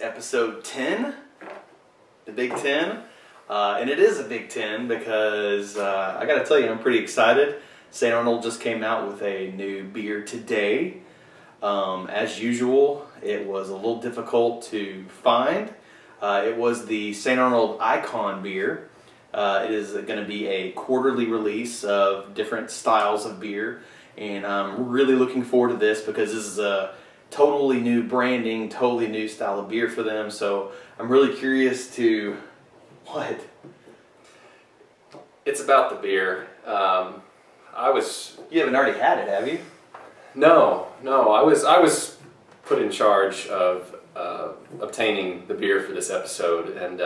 episode 10, the Big 10. And it is a Big 10 because I gotta tell you, I'm pretty excited. St. Arnold just came out with a new beer today. As usual, it was a little difficult to find. It was the St. Arnold Icon beer. It is going to be a quarterly release of different styles of beer, and I'm really looking forward to this because this is a totally new branding, totally new style of beer for them. So I'm really curious to what? It's about the beer. You haven't already had it, have you? No. I was put in charge of obtaining the beer for this episode, and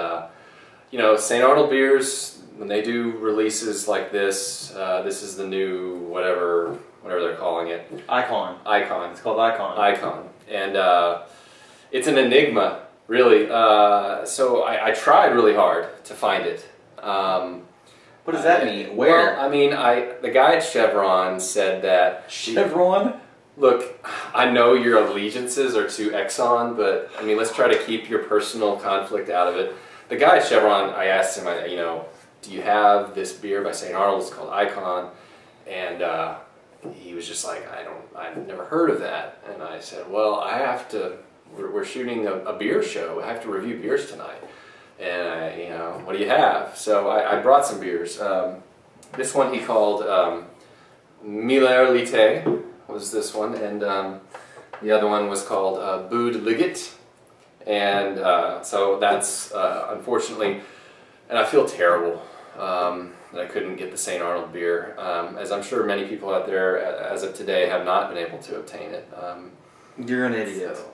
you know, St. Arnold beers, when they do releases like this, this is the new whatever they're calling it. Icon. It's called Icon. And it's an enigma, really. So I tried really hard to find it. What does that mean? Where? Well, I mean, the guy at Chevron said that... Chevron? Look, I know your allegiances are to Exxon, but I mean, let's try to keep your personal conflict out of it. The guy at Chevron, I asked him, you know, do you have this beer by St. Arnold? It's called Icon. And he was just like, I've never heard of that. And I said, well, I have to, we're shooting a beer show. I have to review beers tonight. And you know, what do you have? So I brought some beers. This one he called Miller Lite was this one, and the other one was called Boud Liget. And so that's unfortunately, and I feel terrible that I couldn't get the St. Arnold beer, as I'm sure many people out there as of today have not been able to obtain it. You're an idiot. So,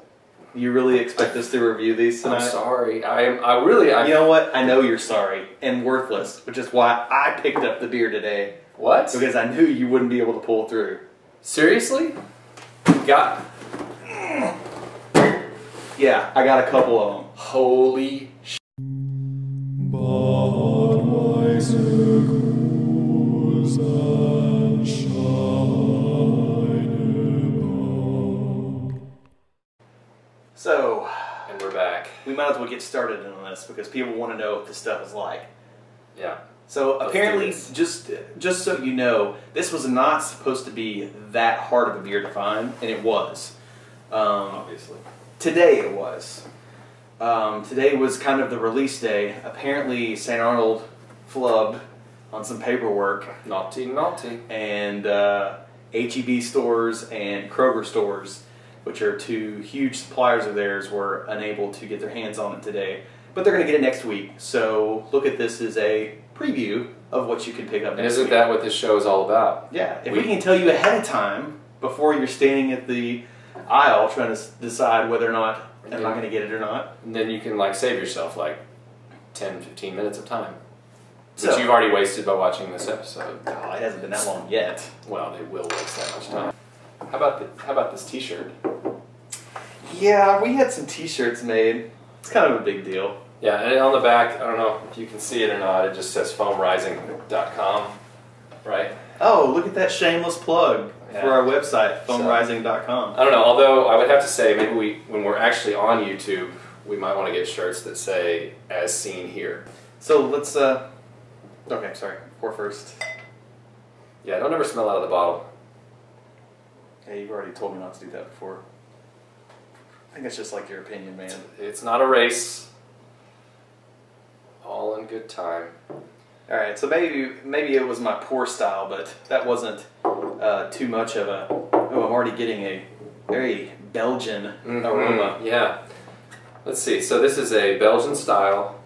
you really expect us to review these tonight? I'm sorry. I really... You know what? I know you're sorry and worthless, which is why I picked up the beer today. What? Because I knew you wouldn't be able to pull through. Seriously? God. Yeah, I got a couple of them. Holy sh**. So, and we're back. We might as well get started on this because people want to know what this stuff is like. Yeah. So apparently, just so you know, this was not supposed to be that hard of a beer to find, and it was. Obviously. Today it was. Today was kind of the release day. Apparently, St. Arnold flubbed on some paperwork. Naughty. And H-E-B stores and Kroger stores, which are two huge suppliers of theirs, were unable to get their hands on it today. But they're going to get it next week. So look at this as a preview of what you can pick up next week. And isn't that what this show is all about? Yeah. If we can tell you ahead of time, before you're standing at the aisle trying to decide whether or not am I going to get it or not. And then you can like save yourself like 10, 15 minutes of time. So, which you've already wasted by watching this episode. Oh, it hasn't been that long yet. Well, they will waste that much time. How about this t-shirt? Yeah, we had some t-shirts made. It's kind of a big deal. Yeah, and on the back, I don't know if you can see it or not, it just says foamrising.com, right? Oh, look at that shameless plug for our website, foamrising.com. I don't know, although I would have to say maybe when we're actually on YouTube, we might want to get shirts that say, as seen here. So let's, okay, sorry, pour first. Yeah, don't ever smell out of the bottle. Yeah, you've already told me not to do that before. I think it's just like your opinion, man. It's not a race. All in good time. Alright, so maybe it was my pour style, but that wasn't too much of a... Oh, I'm already getting a very Belgian aroma. Yeah. Let's see. So this is a Belgian style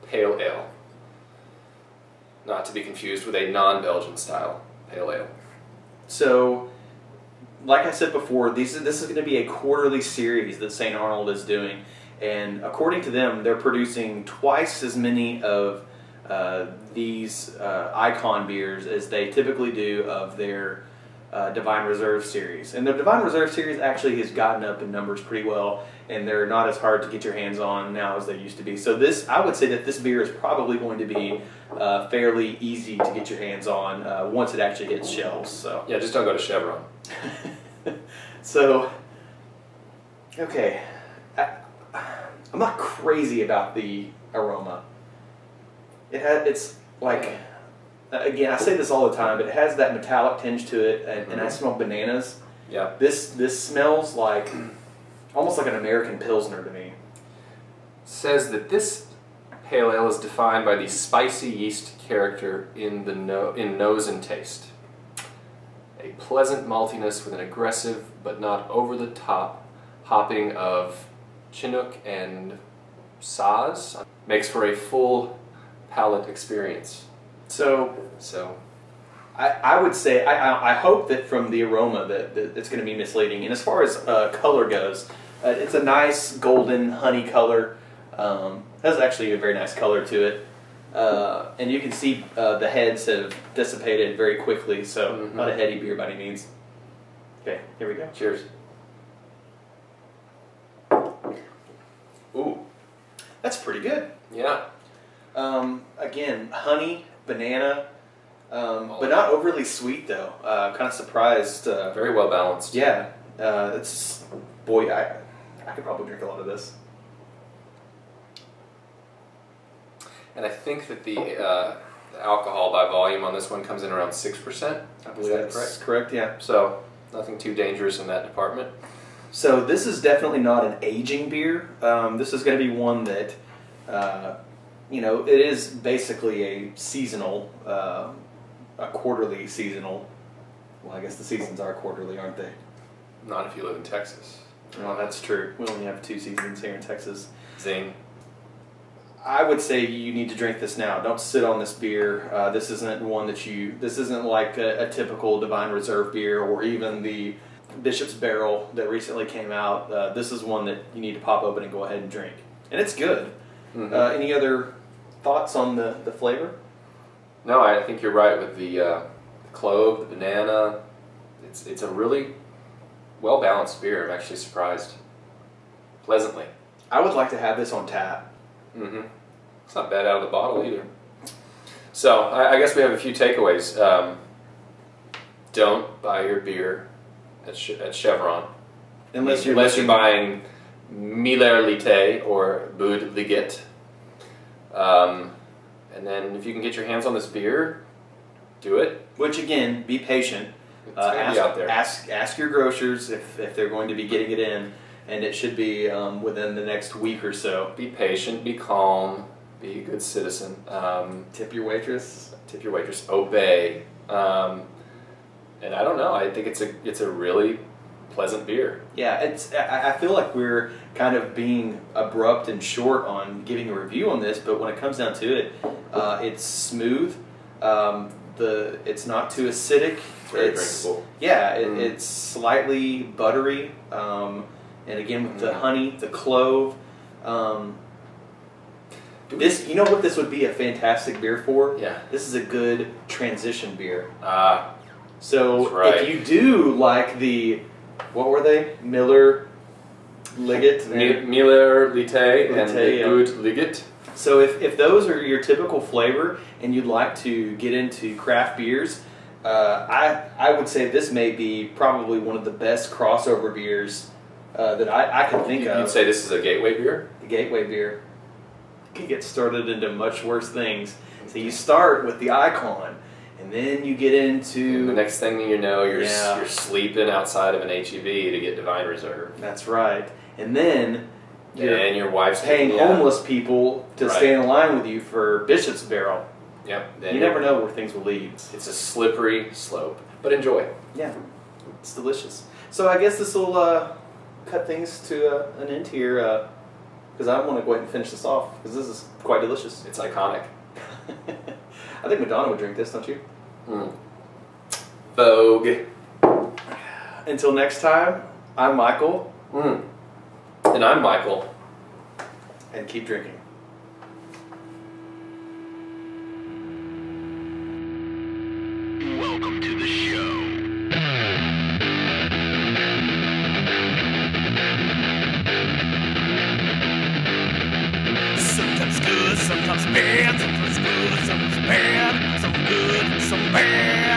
pale ale. Not to be confused with a non-Belgian style pale ale. So, like I said before, this is going to be a quarterly series that St. Arnold is doing. And according to them, they're producing twice as many of these Icon beers as they typically do of their Divine Reserve series. And the Divine Reserve series actually has gotten up in numbers pretty well, and they're not as hard to get your hands on now as they used to be. So I would say that this beer is probably going to be fairly easy to get your hands on once it actually hits shelves. So yeah, just don't go to Chevron. So, okay. I'm not crazy about the aroma. It's like, again, I say this all the time, but it has that metallic tinge to it, and I smell bananas. Yeah. This smells like almost like an American Pilsner to me. Says that this pale ale is defined by the spicy yeast character in nose and taste. A pleasant maltiness with an aggressive but not over the top hopping of Chinook and Saaz makes for a full palate experience. So I would say, I hope that from the aroma that it's going to be misleading. And as far as color goes, it's a nice golden honey color. Has actually a very nice color to it. And you can see the heads have dissipated very quickly, so not a heady beer by any means. Okay, here we go. Cheers. Ooh. That's pretty good. Yeah. Again, honey, banana, but not overly sweet though. Kind of surprised. Very well balanced. Yeah, it's, boy, I could probably drink a lot of this. And I think that the alcohol by volume on this one comes in around 6%. I believe that's correct, yeah. So nothing too dangerous in that department. So this is definitely not an aging beer. This is going to be one that, you know, it is basically a seasonal, a quarterly seasonal. Well, I guess the seasons are quarterly, aren't they? Not if you live in Texas. Well, that's true. We only have 2 seasons here in Texas. Zing. I would say you need to drink this now. Don't sit on this beer. This isn't one that this isn't like a typical Divine Reserve beer or even the Bishop's Barrel that recently came out. This is one that you need to pop open and go ahead and drink. And it's good. Any other thoughts on the flavor? No, I think you're right with the clove, the banana. It's a really well-balanced beer. I'm actually surprised. Pleasantly. I would like to have this on tap. It's not bad out of the bottle either. So I guess we have a few takeaways. Don't buy your beer at Chevron unless you're buying Miller Lite or Bud Liget. And then if you can get your hands on this beer, do it. Which again, be patient. It's gonna be out there. Ask your grocers if they're going to be getting it in. And it should be within the next week or so. Be patient, be calm, be a good citizen. Tip your waitress. Tip your waitress. Obey. And I don't know. I think it's a really pleasant beer. Yeah, I feel like we're kind of being abrupt and short on giving a review on this, but when it comes down to it, it's smooth. It's not too acidic. Very drinkable. Yeah, it's slightly buttery. And again, with the honey, the clove, this, you know what this would be a fantastic beer for? Yeah. This is a good transition beer. So right. If you do like the, what were they? Miller Liget? Miller Lite and the Bud Liget. So if those are your typical flavor and you'd like to get into craft beers, I would say this may be probably one of the best crossover beers that I can think of. You'd say this is a gateway beer? A gateway beer. You can get started into much worse things. So you start with the icon, and then you get into... And the next thing you know, you're sleeping outside of an HEB to get Divine Reserve. That's right. And then... And your wife's paying homeless people to stand in line with you for Bishop's Barrel. Yep. You never know where things will lead. It's a slippery slope, but enjoy. Yeah, it's delicious. So I guess this will cut things to an end here, because I want to go ahead and finish this off, because this is quite delicious. It's iconic. I think Madonna would drink this, don't you? Vogue. Until next time, I'm Michael. And I'm Michael. And keep drinking. Welcome to the show. Sometimes good, sometimes bad, sometimes good, sometimes bad, some good, some bad.